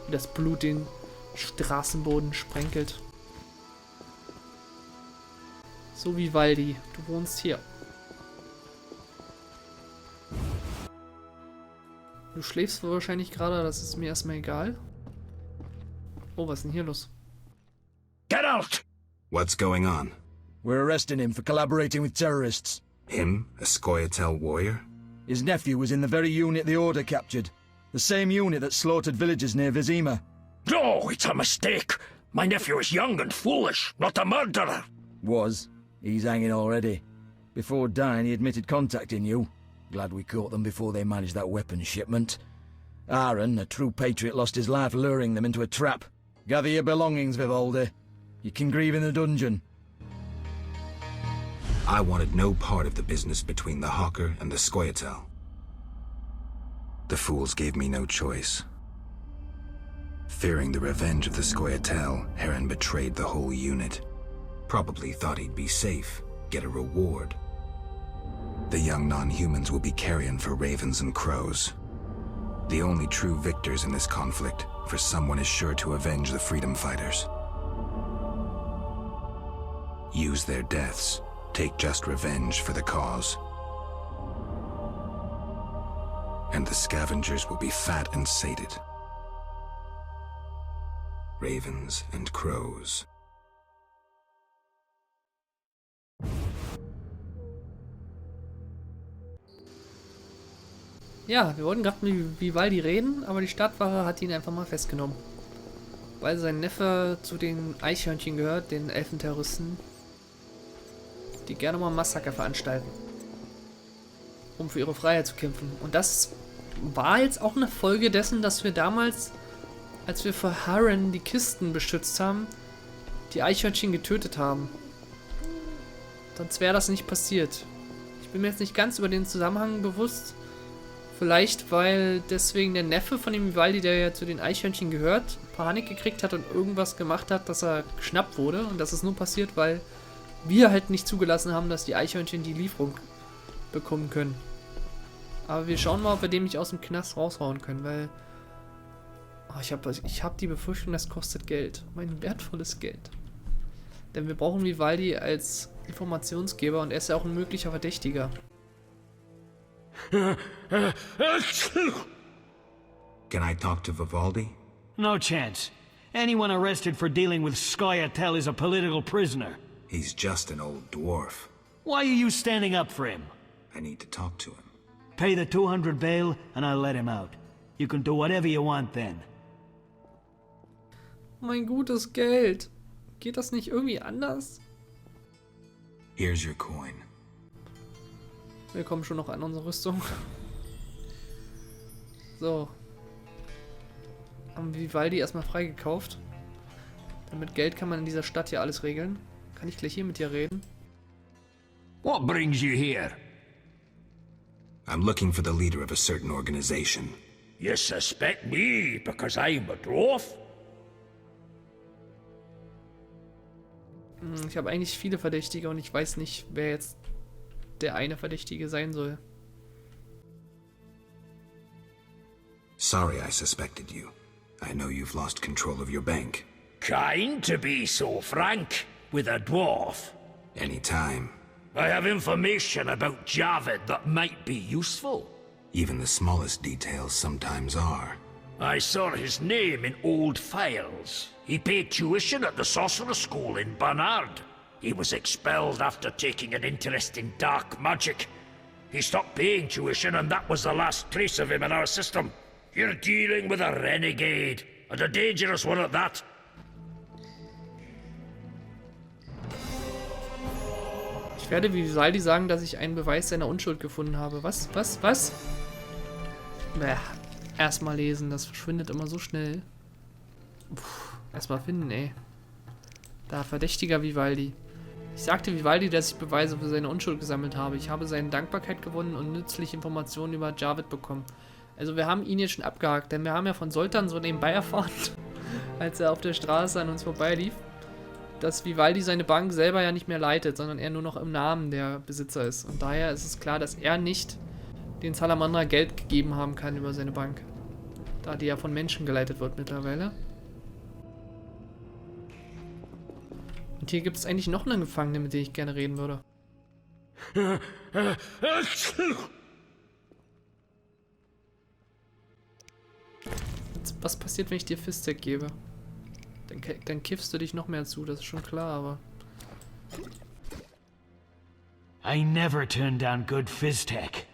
wie das Blut den Straßenboden sprenkelt. So wie Vivaldi, du wohnst hier. Du schläfst wohl wahrscheinlich gerade, das ist mir erstmal egal. Oh, was ist denn hier los? Geralt! What's going on? We're arresting him for collaborating with terrorists. Him? A Scoia'tael warrior? His nephew was in the very unit the Order captured. The same unit that slaughtered villagers near Vizima. No, it's a mistake. My nephew is young and foolish, not a murderer. Was. He's hanging already. Before dying, he admitted contacting you. Glad we caught them before they managed that weapons shipment. Aaron, a true patriot, lost his life luring them into a trap. Gather your belongings, Vivaldi. You can grieve in the dungeon. I wanted no part of the business between the Hawker and the Scoia'tael. The fools gave me no choice. Fearing the revenge of the Scoia'tael, Heron betrayed the whole unit. Probably thought he'd be safe, get a reward. The young non-humans will be carrion for ravens and crows. The only true victors in this conflict, for someone is sure to avenge the freedom fighters. Use their deaths, take just revenge for the cause. And the scavengers will be fat and sated. Ravens and crows. Ja, wir wollten gerade mit Vivaldi reden, aber die Stadtwache hat ihn einfach mal festgenommen. Weil sein Neffe zu den Eichhörnchen gehört, den Elfenterroristen, die gerne mal Massaker veranstalten, um für ihre Freiheit zu kämpfen. Und das war jetzt auch eine Folge dessen, dass wir damals, als wir für Harren die Kisten beschützt haben, die Eichhörnchen getötet haben. Sonst wäre das nicht passiert. Ich bin mir jetzt nicht ganz über den Zusammenhang bewusst. Vielleicht, weil deswegen der Neffe von dem Vivaldi, der ja zu den Eichhörnchen gehört, Panik gekriegt hat und irgendwas gemacht hat, dass er geschnappt wurde. Und das ist nur passiert, weil wir halt nicht zugelassen haben, dass die Eichhörnchen die Lieferung bekommen können. Aber wir schauen mal, ob wir dem nicht aus dem Knast raushauen können, weil ich hab die Befürchtung, das kostet Geld. Mein wertvolles Geld. Denn wir brauchen Vivaldi als Informationsgeber und er ist ja auch ein möglicher Verdächtiger. Can I talk to Vivaldi? No chance. Anyone arrested for dealing with Scoia'tael is a political prisoner. He's just an old dwarf. Why are you standing up for him? I need to talk to him. Pay the 200 bail and I'll let him out. You can do whatever you want then. Mein gutes Geld. Geht das nicht irgendwie anders? Here's your coin. Wir kommen schon noch an unsere Rüstung. So. Haben wir Vivaldi erstmal freigekauft. Denn mit Geld kann man in dieser Stadt hier alles regeln. Kann ich gleich hier mit dir reden? What brings you here? I'm looking for the leader of a certain organization. You suspect me because I'm a dwarf? Ich habe eigentlich viele Verdächtige und ich weiß nicht, wer jetzt der eine Verdächtige sein soll. Sorry I suspected you. I know you've lost control of your bank. Kind to be so frank with a dwarf. Anytime. I have information about Javid that might be useful. Even the smallest details sometimes are. I saw his name in old files. He paid tuition at the sorcerer school in Barnard. He was expelled after taking an interest in dark magic. He stopped paying tuition and that was the last trace of him in our system. You're dealing with a renegade, and a dangerous one at that. Ich werde Vivaldi sagen, dass ich einen Beweis seiner Unschuld gefunden habe. Was? Erstmal lesen, das verschwindet immer so schnell. Erstmal finden, ey. Da, verdächtiger Vivaldi. Ich sagte Vivaldi, dass ich Beweise für seine Unschuld gesammelt habe. Ich habe seine Dankbarkeit gewonnen und nützliche Informationen über Javid bekommen. Also wir haben ihn jetzt schon abgehakt, denn wir haben ja von Soltan so nebenbei erfahren, als er auf der Straße an uns vorbeilief, dass Vivaldi seine Bank selber ja nicht mehr leitet, sondern er nur noch im Namen der Besitzer ist. Und daher ist es klar, dass er nicht den Salamandra Geld gegeben haben kann über seine Bank. Da die ja von Menschen geleitet wird mittlerweile. Und hier gibt es eigentlich noch einen Gefangenen, mit dem ich gerne reden würde. Was passiert, wenn ich dir Fisstech gebe? Dann kiffst du dich noch mehr zu, das ist schon klar, aber... I never turned down good Fisstech.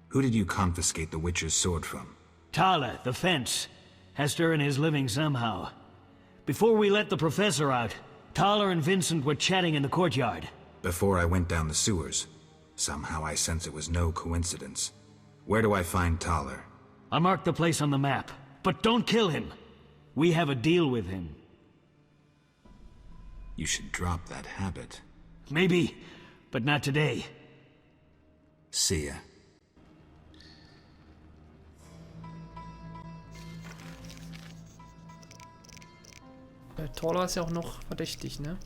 Who did you confiscate the Witcher's sword from? Tala, the fence, has to earn his living somehow. Before we let the professor out, Tala and Vincent were chatting in the courtyard. Before I went down the sewers. Somehow I sense it was no coincidence. Where do I find Thaler? I'll mark the place on the map, but don't kill him. We have a deal with him. You should drop that habit. Maybe, but not today. See ya. Torla ist ja auch noch verdächtig, ne?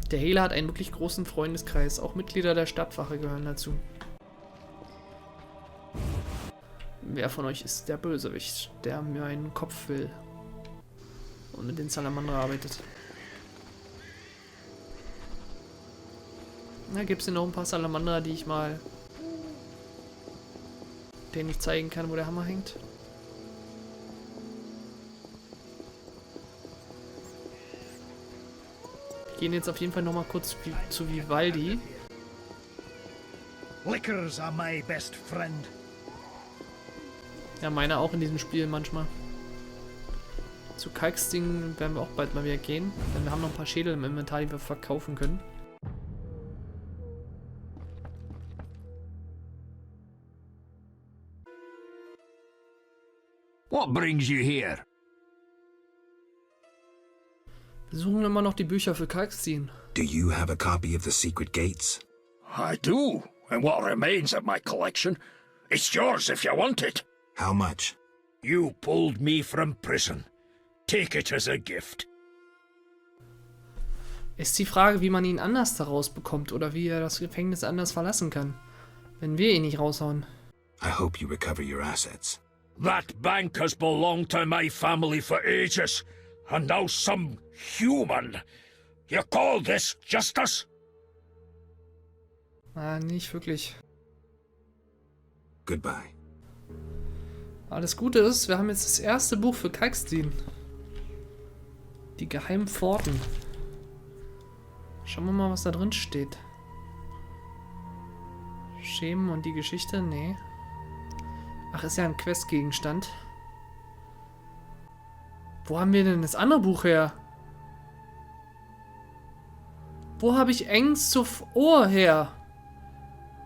Der Hehler hat einen wirklich großen Freundeskreis. Auch Mitglieder der Stadtwache gehören dazu. Wer von euch ist der Bösewicht, der mir einen Kopf will und mit den Salamander arbeitet? Na, gibt es denn noch ein paar Salamander, die ich mal... denen ich zeigen kann, wo der Hammer hängt? Wir gehen jetzt auf jeden Fall nochmal kurz zu Vivaldi. Liquors are my best friend. Ja, meine auch in diesem Spiel manchmal. Zu Kalksting werden wir auch bald mal wieder gehen, denn wir haben noch ein paar Schädel im Inventar, die wir verkaufen können. What brings you here? Wir suchen immer noch die Bücher für Kalkstin. Do you have a copy of the secret gates? I do, and what remains of my collection. It's yours if you want it. How much? You pulled me from prison. Take it as a gift. Ist die Frage, wie man ihn anders daraus bekommt oder wie er das Gefängnis anders verlassen kann, wenn wir ihn nicht raushauen. I hope you recover your assets. That bank has belonged to my family for ages, and now some human. You call this justice? Ah, nicht wirklich. Goodbye. Aber das Gute ist, wir haben jetzt das erste Buch für Kalkstin. Die geheimen Pforten. Schauen wir mal, was da drin steht. Schemen und die Geschichte? Nee. Ach, ist ja ein Questgegenstand. Wo haben wir denn das andere Buch her? Wo habe ich Engs zu Ohr her?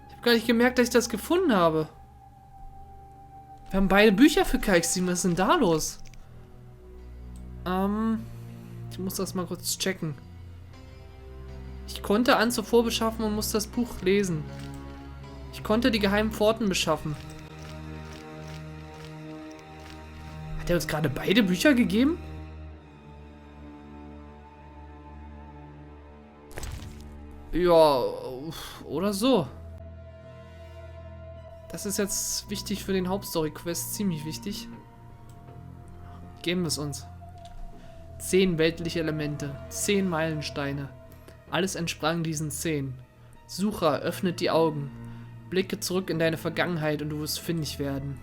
Ich habe gar nicht gemerkt, dass ich das gefunden habe. Wir haben beide Bücher für Kalkstin. Was ist denn da los? Ich muss das mal kurz checken. Ich konnte an zuvor beschaffen und muss das Buch lesen. Ich konnte die geheimen Pforten beschaffen. Hat er uns gerade beide Bücher gegeben? Ja, oder so. Das ist jetzt wichtig für den Hauptstory-Quest, ziemlich wichtig. Geben wir es uns. 10 weltliche Elemente, 10 Meilensteine. Alles entsprang diesen 10. Sucher, öffnet die Augen. Blicke zurück in deine Vergangenheit und du wirst fündig werden.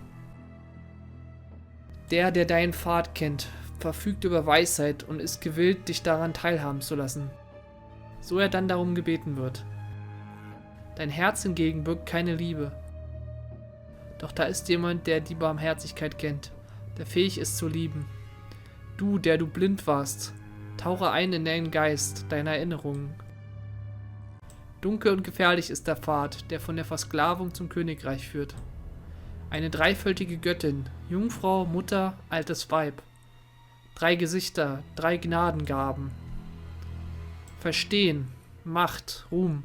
Der deinen Pfad kennt, verfügt über Weisheit und ist gewillt, dich daran teilhaben zu lassen. So er dann darum gebeten wird. Dein Herz hingegen birgt keine Liebe. Doch da ist jemand, der die Barmherzigkeit kennt, der fähig ist zu lieben. Du, der du blind warst, tauche ein in deinen Geist, deine Erinnerungen. Dunkel und gefährlich ist der Pfad, der von der Versklavung zum Königreich führt. Eine dreifältige Göttin, Jungfrau, Mutter, altes Weib. 3 Gesichter, 3 Gnadengaben. Verstehen, Macht, Ruhm.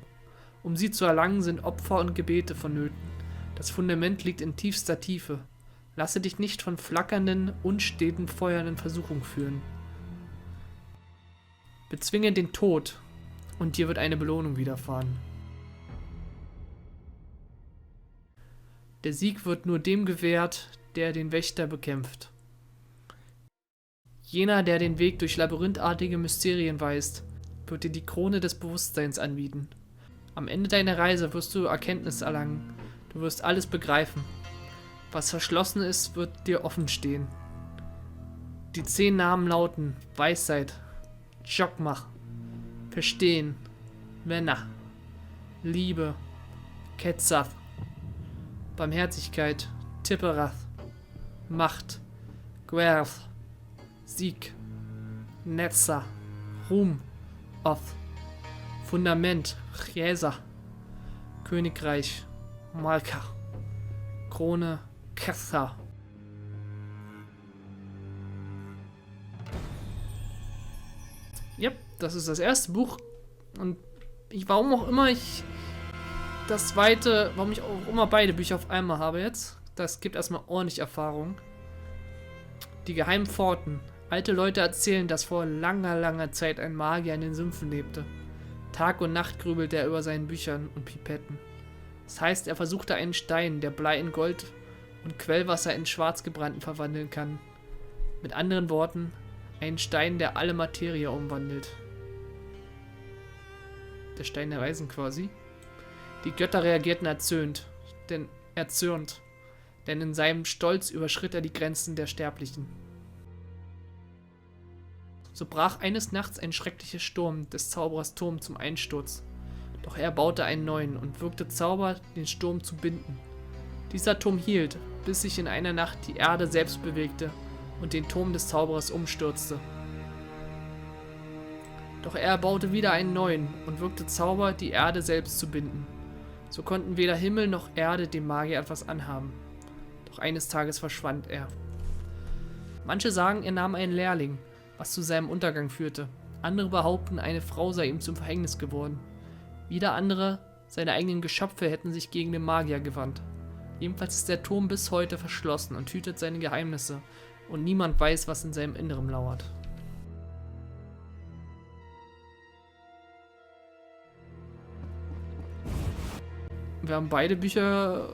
Um sie zu erlangen, sind Opfer und Gebete vonnöten. Das Fundament liegt in tiefster Tiefe. Lasse dich nicht von flackernden, unsteten Feuern in Versuchung führen. Bezwinge den Tod, und dir wird eine Belohnung widerfahren. Der Sieg wird nur dem gewährt, der den Wächter bekämpft. Jener, der den Weg durch labyrinthartige Mysterien weist, wird dir die Krone des Bewusstseins anbieten. Am Ende deiner Reise wirst du Erkenntnis erlangen. Du wirst alles begreifen. Was verschlossen ist, wird dir offen stehen. Die 10 Namen lauten Weisheit, Jokmach, Verstehen, Männer, Liebe, Ketzath, Barmherzigkeit, Tipperath, Macht, Gwerth, Sieg, Netzer, Ruhm, Oth, Fundament, Chiesa, Königreich, Malka, Krone, Ketha. Yep, das ist das erste Buch. Und warum auch immer ich warum ich auch immer beide Bücher auf einmal habe jetzt, das gibt erstmal ordentlich Erfahrung. Die geheimen Pforten. Alte Leute erzählen, dass vor langer, langer Zeit ein Magier in den Sümpfen lebte. Tag und Nacht grübelte er über seinen Büchern und Pipetten. Das heißt, er versuchte einen Stein, der Blei in Gold und Quellwasser in Schwarzgebrannten verwandeln kann. Mit anderen Worten, einen Stein, der alle Materie umwandelt. Der Stein der Weisen quasi. Die Götter reagierten erzürnt, denn in seinem Stolz überschritt er die Grenzen der Sterblichen. So brach eines Nachts ein schrecklicher Sturm des Zauberers Turm zum Einsturz. Doch er baute einen neuen und wirkte Zauber, den Sturm zu binden. Dieser Turm hielt, bis sich in einer Nacht die Erde selbst bewegte und den Turm des Zauberers umstürzte. Doch er baute wieder einen neuen und wirkte Zauber, die Erde selbst zu binden. So konnten weder Himmel noch Erde dem Magier etwas anhaben. Doch eines Tages verschwand er. Manche sagen, er nahm einen Lehrling, was zu seinem Untergang führte. Andere behaupten, eine Frau sei ihm zum Verhängnis geworden. Wieder andere, seine eigenen Geschöpfe hätten sich gegen den Magier gewandt. Jedenfalls ist der Turm bis heute verschlossen und hütet seine Geheimnisse, und niemand weiß, was in seinem Inneren lauert. Wir haben beide Bücher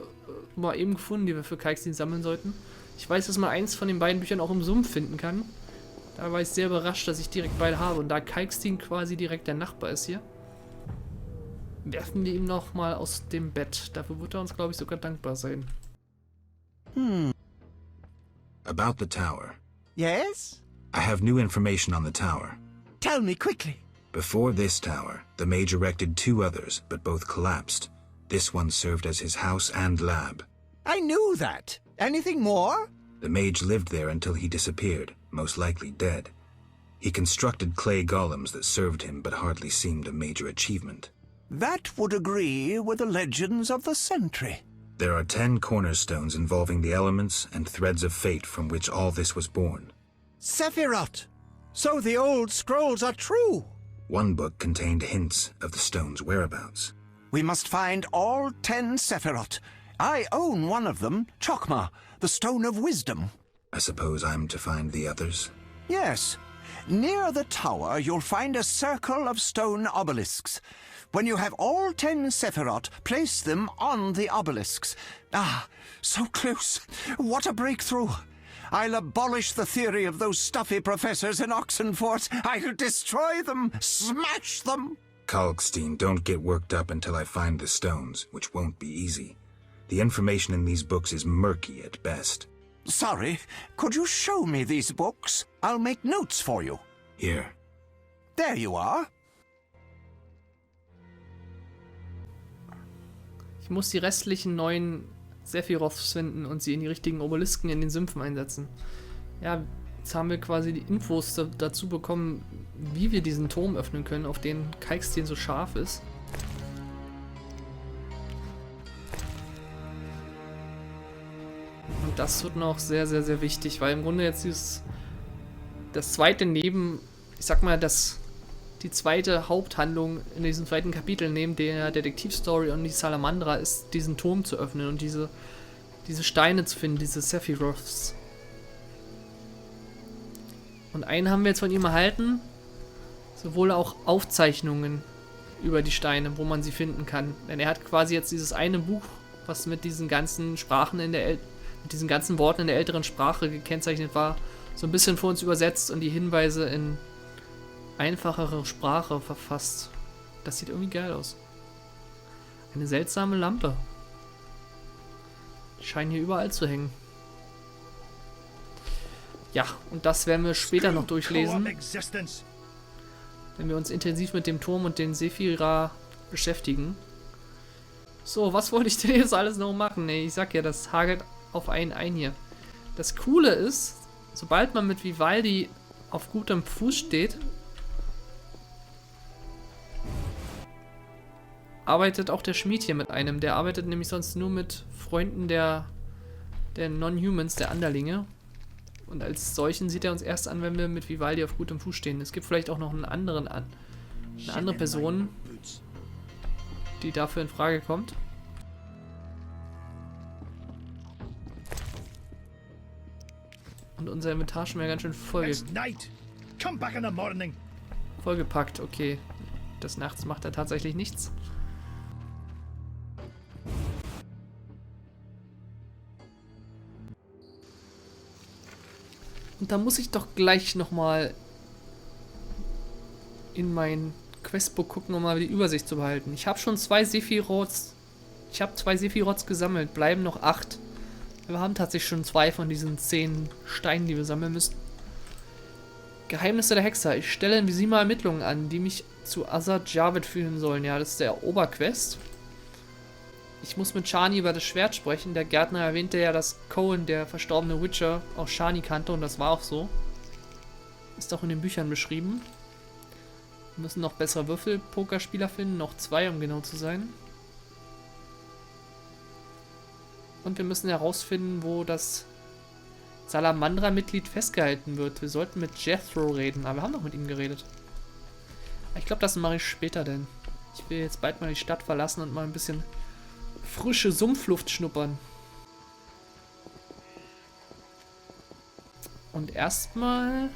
mal eben gefunden, die wir für Kalkstein sammeln sollten. Ich weiß, dass man eins von den beiden Büchern auch im Sumpf finden kann. Da war ich sehr überrascht, dass ich direkt beide habe. Und da Kalkstein quasi direkt der Nachbar ist hier, werfen wir ihm nochmal aus dem Bett. Dafür wird er uns, glaube ich, sogar dankbar sein. About the tower. Yes? I have new information on the tower. Tell me quickly. Before this tower, the mage erected 2 others, but both collapsed. This one served as his house and lab. I knew that. Anything more? The mage lived there until he disappeared, most likely dead. He constructed clay golems that served him but hardly seemed a major achievement. That would agree with the legends of the Sentry. There are 10 cornerstones involving the elements and threads of fate from which all this was born. Sephiroth! So the old scrolls are true! One book contained hints of the stone's whereabouts. We must find all 10 Sephiroth. I own one of them, Chokmah, the Stone of Wisdom. I suppose I'm to find the others? Yes. Near the tower, you'll find a circle of stone obelisks. When you have all 10 Sephiroth, place them on the obelisks. Ah, so close. What a breakthrough. I'll abolish the theory of those stuffy professors in Oxenfurt. I'll destroy them, smash them. Kalkstein, don't get worked up until I find the stones, which won't be easy. The information in these books is murky at best. Sorry, could you show me these books? I'll make notes for you. Here. There you are. Ich muss die restlichen 9 Sephiroths finden und sie in die richtigen Obelisken in den Sümpfen einsetzen. Ja, jetzt haben wir quasi die Infos dazu bekommen, wie wir diesen Turm öffnen können, auf den Kalkstein so scharf ist. Und das wird noch sehr, sehr, sehr wichtig, weil im Grunde jetzt das zweite ich sag mal, die zweite Haupthandlung in diesem zweiten Kapitel neben der Detektivstory und die Salamandra ist, diesen Turm zu öffnen und diese Steine zu finden, diese Sephiroths. Und einen haben wir jetzt von ihm erhalten, sowohl auch Aufzeichnungen über die Steine, wo man sie finden kann. Denn er hat quasi jetzt dieses eine Buch, was mit diesen ganzen Sprachen mit diesen ganzen Worten in der älteren Sprache gekennzeichnet war, so ein bisschen für uns übersetzt und die Hinweise in einfachere Sprache verfasst. Das sieht irgendwie geil aus. Eine seltsame Lampe. Die scheinen hier überall zu hängen. Ja, und das werden wir später noch durchlesen, wenn wir uns intensiv mit dem Turm und den Sephira beschäftigen. So, was wollte ich denn jetzt alles noch machen? Nee, ich sag ja, das hagelt auf einen ein hier. Das Coole ist, sobald man mit Vivaldi auf gutem Fuß steht, arbeitet auch der Schmied hier mit einem. Der arbeitet nämlich sonst nur mit Freunden der Non-Humans, der Anderlinge. Und als solchen sieht er uns erst an, wenn wir mit Vivaldi auf gutem Fuß stehen. Es gibt vielleicht auch noch eine andere Person, die dafür in Frage kommt. Und unser Inventar schon mal ganz schön vollgepackt. Okay, des Nachts macht er tatsächlich nichts. Und da muss ich doch gleich nochmal in mein Questbook gucken, um mal die Übersicht zu behalten. Ich habe schon 2 Sephiroths. Ich habe 2 Sephiroths gesammelt. Bleiben noch 8. Wir haben tatsächlich schon 2 von diesen 10 Steinen, die wir sammeln müssen. Geheimnisse der Hexer. Ich stelle invisible Ermittlungen an, die mich zu Azad Javed führen sollen. Ja, das ist der Oberquest. Ich muss mit Shani über das Schwert sprechen. Der Gärtner erwähnte ja, dass Cohen, der verstorbene Witcher, auch Shani kannte und das war auch so. Ist auch in den Büchern beschrieben. Wir müssen noch bessere Würfel-Pokerspieler finden. Noch 2, um genau zu sein. Und wir müssen herausfinden, wo das Salamandra-Mitglied festgehalten wird. Wir sollten mit Jethro reden, aber wir haben doch mit ihm geredet. Ich glaube, das mache ich später, denn ich will jetzt bald mal die Stadt verlassen und mal ein bisschen frische Sumpfluft schnuppern. Und erstmal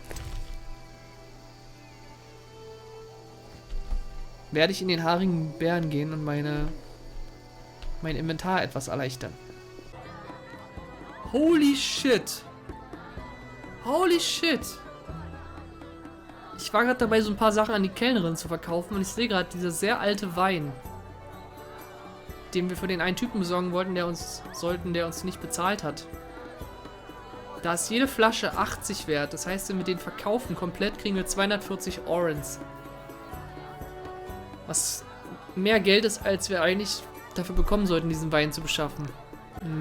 werde ich in den haarigen Bären gehen und mein Inventar etwas erleichtern. Holy shit! Holy shit! Ich war gerade dabei, so ein paar Sachen an die Kellnerin zu verkaufen und ich sehe gerade dieser sehr alte Wein, den wir für den einen Typen besorgen wollten, der uns nicht bezahlt hat. Da ist jede Flasche 80 wert. Das heißt, wenn wir den verkaufen komplett, kriegen wir 240 Orens. Was mehr Geld ist, als wir eigentlich dafür bekommen sollten, diesen Wein zu beschaffen.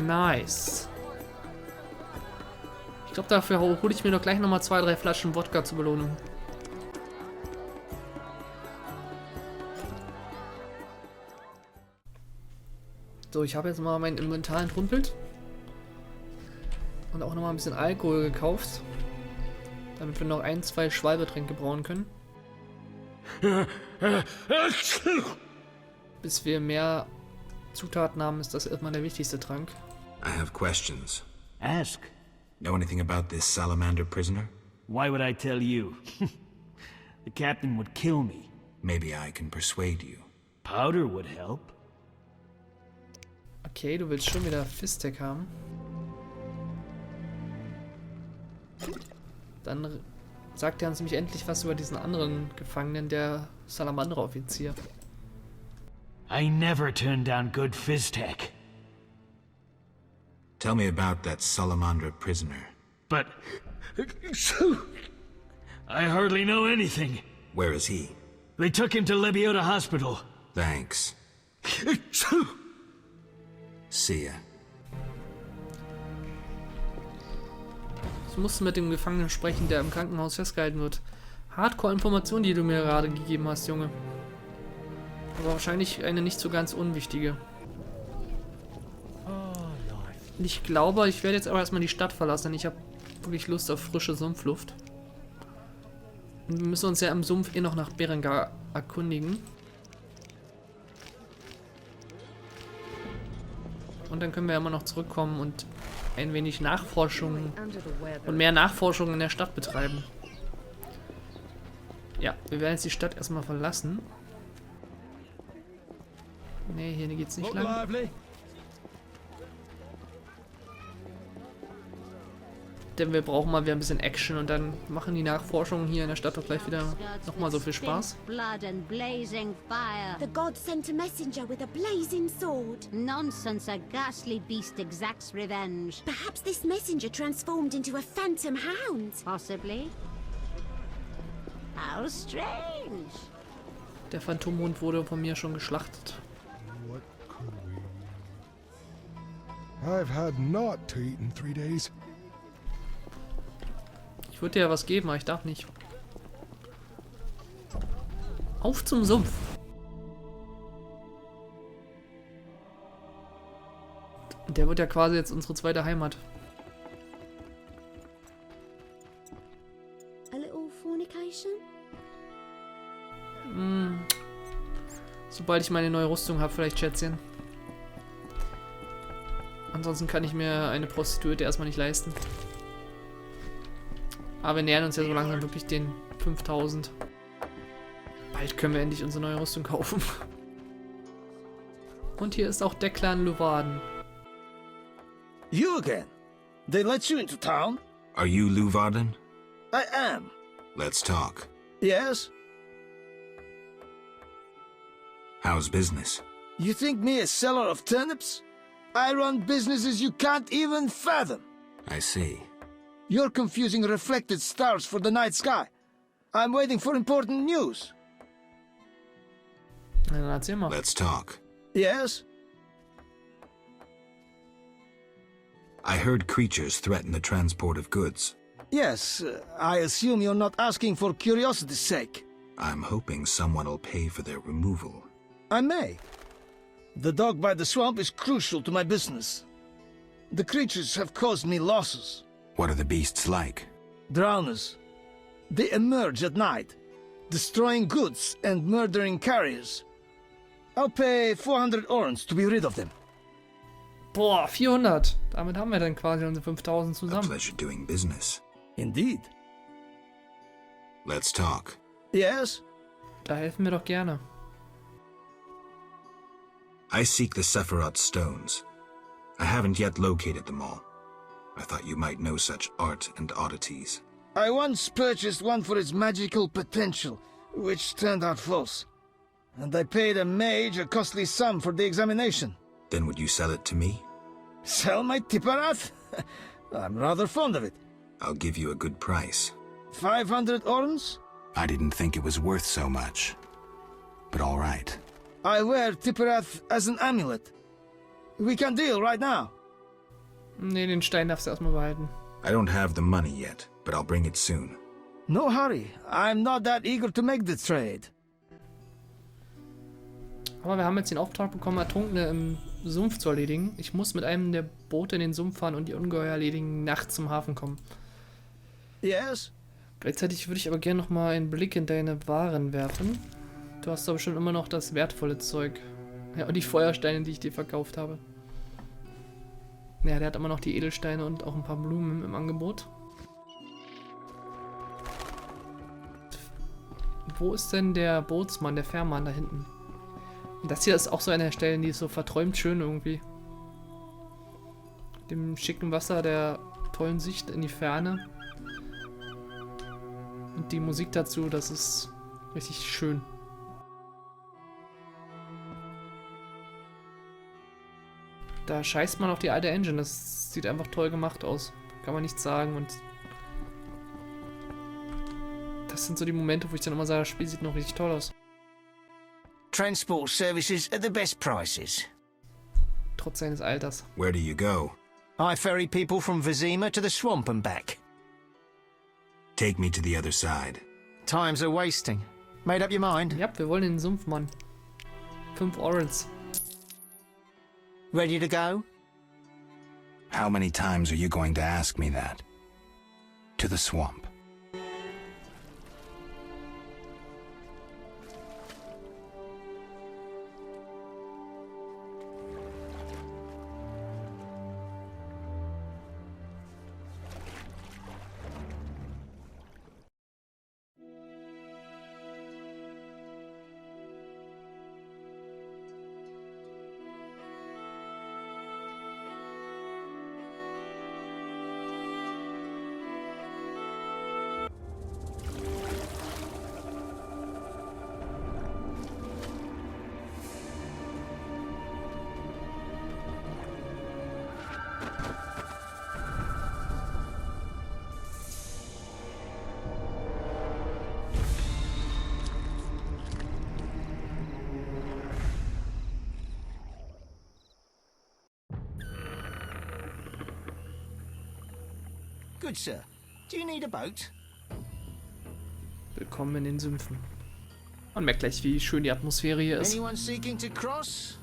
Nice. Ich glaube, dafür hole ich mir doch gleich nochmal 2-3 Flaschen Wodka zur Belohnung. So, ich habe jetzt mal mein Inventar entrumpelt. Und auch nochmal ein bisschen Alkohol gekauft. Damit wir noch 1-2 Schwalbetränke brauen können. Bis wir mehr Zutaten haben, ist das erstmal der wichtigste Trank. I have questions. Ask. Know anything about this salamander prisoner? Why would I tell you? The captain would kill me. Maybe I can persuade you. Powder would help. Okay, du willst schon wieder Fistek haben. Dann sagt er uns nämlich endlich was über diesen anderen Gefangenen, der Salamandra-Offizier. I never turn down good Fistek. Tell me about that salamander prisoner. But... I hardly know anything. Where is he? They took him to Lebiota Hospital. Thanks. See ya. Ich musste mit dem Gefangenen sprechen, der im Krankenhaus festgehalten wird. Hardcore-Information, die du mir gerade gegeben hast, Junge. Aber wahrscheinlich eine nicht so ganz unwichtige. Und ich glaube, ich werde jetzt aber erstmal die Stadt verlassen, denn ich habe wirklich Lust auf frische Sumpfluft. Und wir müssen uns ja im Sumpf noch nach Berengar erkundigen. Und dann können wir ja immer noch zurückkommen und ein wenig Nachforschung und mehr Nachforschung in der Stadt betreiben. Ja, wir werden jetzt die Stadt erstmal verlassen. Ne, hier geht's nicht lang. Denn wir brauchen mal wieder ein bisschen Action und dann machen die Nachforschungen hier in der Stadt doch gleich wieder nochmal so viel Spaß. Blood and blazing fire. The god sent a messenger with a blazing sword. Nonsense, a ghastly beast exacts revenge. Perhaps this messenger transformed into a phantom hound. Possibly. How strange. Der Phantomhund wurde von mir schon geschlachtet. What could we... I've had not to eat in 3 days. Ich würde dir ja was geben, aber ich darf nicht. Auf zum Sumpf. Der wird ja quasi jetzt unsere zweite Heimat. A little fornication? Sobald ich meine neue Rüstung habe, vielleicht Schätzchen. Ansonsten kann ich mir eine Prostituierte erstmal nicht leisten. Aber wir nähern uns ja so langsam wirklich den 5000. Bald können wir endlich unsere neue Rüstung kaufen. Und hier ist auch der Clan Luvaden. You again? They let you into town? Are you Luvaden? I am. Let's talk. Yes? How's business? You think me a seller of turnips? I run businesses you can't even fathom. I see. You're confusing reflected stars for the night sky. I'm waiting for important news. Na, dann erzähl mal. Let's talk. Yes? I heard creatures threaten the transport of goods. Yes, I assume you're not asking for curiosity's sake. I'm hoping someone will pay for their removal. I may. The dog by the swamp is crucial to my business. The creatures have caused me losses. What are the beasts like? Drowners. They emerge at night, destroying goods and murdering carriers. I'll pay 400 orens to be rid of them. Boah, 400. Damit haben wir dann quasi unsere 5000 A zusammen. pleasure doing business. Indeed. Let's talk. Yes? Da helfen wir doch gerne. I seek the Sephiroth stones. I haven't yet located them all. I thought you might know such art and oddities. I once purchased one for its magical potential, which turned out false. And I paid a mage a costly sum for the examination. Then would you sell it to me? Sell my Tipparath? I'm rather fond of it. I'll give you a good price. 500 orens? I didn't think it was worth so much. But all right. I wear Tipparath as an amulet. We can deal right now. Ne, den Stein darfst du erstmal behalten. I don't have the money yet, but I'll bring it soon. No hurry. I'm not that eager to make the trade. Aber wir haben jetzt den Auftrag bekommen, Ertrunkene im Sumpf zu erledigen. Ich muss mit einem der Boote in den Sumpf fahren und die Ungeheuer erledigen, nachts zum Hafen kommen. Yes? Gleichzeitig würde ich aber gerne nochmal einen Blick in deine Waren werfen. Du hast doch bestimmt immer noch das wertvolle Zeug. Ja, und die Feuersteine, die ich dir verkauft habe. Ja, der hat immer noch die Edelsteine und auch ein paar Blumen im Angebot. Wo ist denn der Bootsmann, der Fährmann da hinten? Das hier ist auch so eine der Stellen, die ist so verträumt schön irgendwie. Dem schicken Wasser, der tollen Sicht in die Ferne. Und die Musik dazu, das ist richtig schön. Da scheißt man auf die alte Engine, das sieht einfach toll gemacht aus. Kann man nichts sagen und das sind so die Momente, wo ich dann immer sage, das Spiel sieht noch richtig toll aus. Transport services at the best prices. Trotz seines Alters. Where do you go? I ferry people from Vizima to the swamp and back. Take me to the other side. Times are wasting. Made up your mind? Ja, wir wollen den Sumpf, Mann. 5 Orals. Ready to go? How many times are you going to ask me that? To the swamp. Good, sir. Do you need a boat? Willkommen in den Sümpfen. Man merkt gleich, wie schön die Atmosphäre hier ist. Anyone seeking to cross?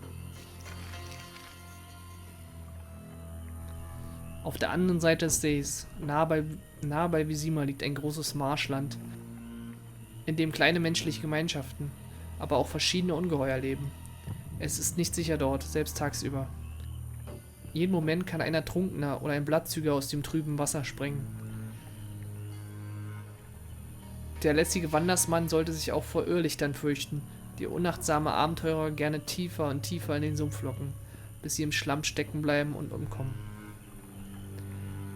Auf der anderen Seite des Sees, nahe bei Vizima, liegt ein großes Marschland, in dem kleine menschliche Gemeinschaften, aber auch verschiedene Ungeheuer leben. Es ist nicht sicher dort, selbst tagsüber. Jeden Moment kann ein Ertrunkener oder ein Blattzüger aus dem trüben Wasser springen. Der lässige Wandersmann sollte sich auch vor Irrlichtern fürchten, die unachtsame Abenteurer gerne tiefer und tiefer in den Sumpf locken, bis sie im Schlamm stecken bleiben und umkommen.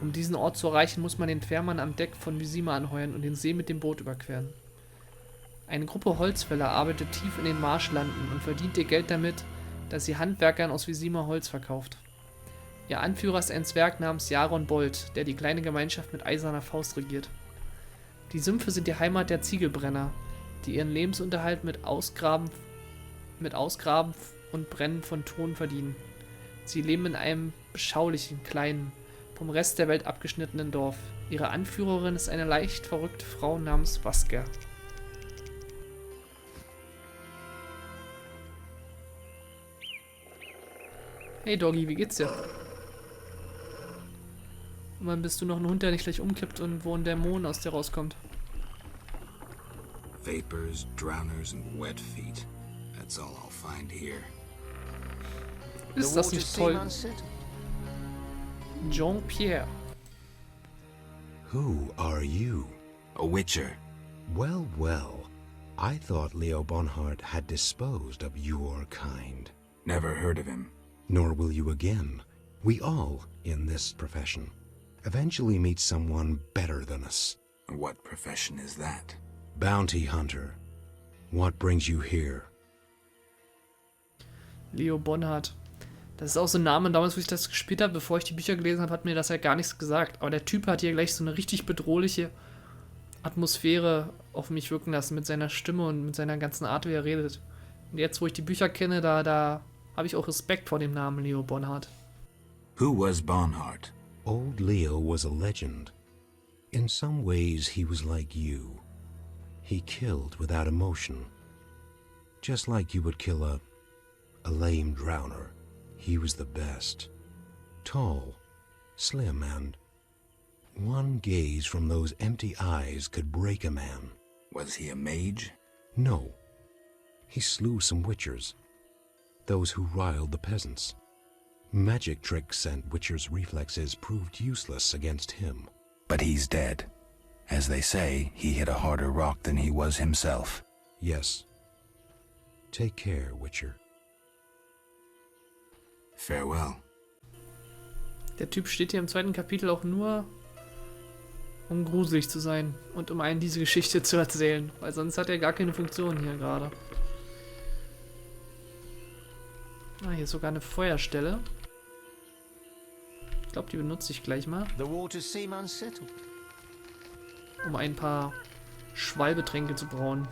Um diesen Ort zu erreichen, muss man den Fährmann am Deck von Vizima anheuern und den See mit dem Boot überqueren. Eine Gruppe Holzfäller arbeitet tief in den Marschlanden und verdient ihr Geld damit, dass sie Handwerkern aus Vizima Holz verkauft. Ihr Anführer ist ein Zwerg namens Jaron Bold, der die kleine Gemeinschaft mit eiserner Faust regiert. Die Sümpfe sind die Heimat der Ziegelbrenner, die ihren Lebensunterhalt mit Ausgraben und Brennen von Ton verdienen. Sie leben in einem beschaulichen, kleinen, vom Rest der Welt abgeschnittenen Dorf. Ihre Anführerin ist eine leicht verrückte Frau namens Vasker. Hey Doggy, wie geht's dir? Und wann bist du noch ein Hund, der nicht gleich umkippt und wo ein Dämon aus dir rauskommt? Vapors, drowners, and wet feet. That's all I'll find here. Ist das nicht toll? Jean-Pierre. Who are you? A witcher. Well, well. I thought Leo Bonhart had disposed of your kind. Never heard of him. Nor will you again. We all, in this profession, eventually meet someone better than us. What profession is that? Bounty hunter. What brings you here? Leo Bonhart. Das ist auch so ein Name, damals, wo ich das gespielt habe, bevor ich die Bücher gelesen habe, hat mir das ja gar nichts gesagt. Aber der Typ hat hier gleich so eine richtig bedrohliche Atmosphäre auf mich wirken lassen mit seiner Stimme und mit seiner ganzen Art, wie er redet. Und jetzt, wo ich die Bücher kenne, da habe ich auch Respekt vor dem Namen Leo Bonhart. Who was Bonhart? Old Leo was a legend. In some ways, he was like you. He killed without emotion. Just like you would kill a lame drowner. He was the best. Tall, slim, and one gaze from those empty eyes could break a man. Was he a mage? No. He slew some witchers. Those who riled the peasants. Magic tricks and witchers' reflexes proved useless against him. But he's dead. As they say, he hit a harder rock than he was himself. Yes. Take care, Witcher. Farewell. Der Typ steht hier im zweiten Kapitel auch nur, um gruselig zu sein und um einen diese Geschichte zu erzählen, weil sonst hat er gar keine Funktion hier gerade. Ah, hier ist sogar eine Feuerstelle. Ich glaube, die benutze ich gleich mal, um ein paar Schwalbetränke zu brauen.